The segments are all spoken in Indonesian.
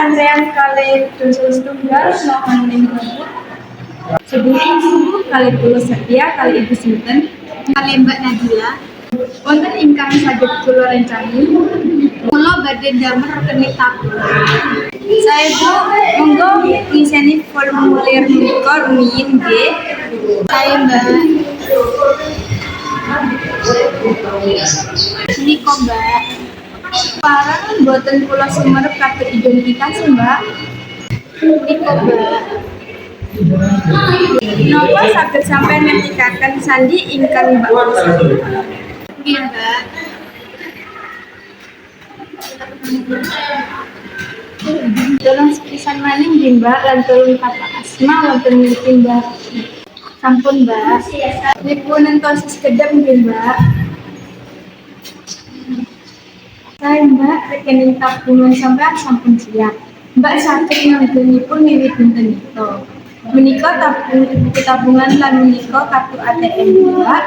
sampean kali dosa setunggal mohon nimpun. Sebelum subuh kali kula setia kali ibu sinten Kali Mbak Nadila, wonten ingkang saged kula rencani. kula badhe damel rekening tabung. Saya Bu, monggo ngiseni formulir menika rumiyin nggih. Saya Mbak. Ini kok Mbak. Parang boten kula sumerep kartu identitas Mbak. Ini kok Mbak. Napa saged sampeyan ngetikaken sandi ingkang Mbak Rosa? Iya Mbak. Tolong sepisan maning nggih Mbak lan tolong kata asma wonten niki Mbak. Sampun Mbak. Nipun entos sekedap nggih Mbak. Saya Mbak rekening tabungan sampean sampun siap. Mbak saged nganggenipun wiwit dinten niko. Menika buku tabungan lan menika kartu ATM Mbak.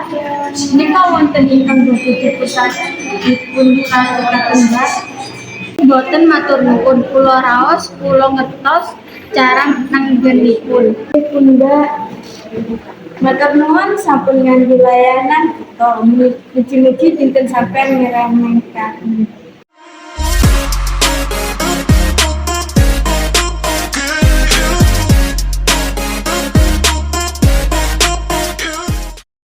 Menika wonten ingkang badhe dipusat dipun kataken Mbak. Boten matur nuwun, kula raos, kula ngertos cara nanggenipun. Dipun Mbak. Matur nuwun sampun ngangge layanan kita. Mugi-mugi dinten sampean ngerangaken.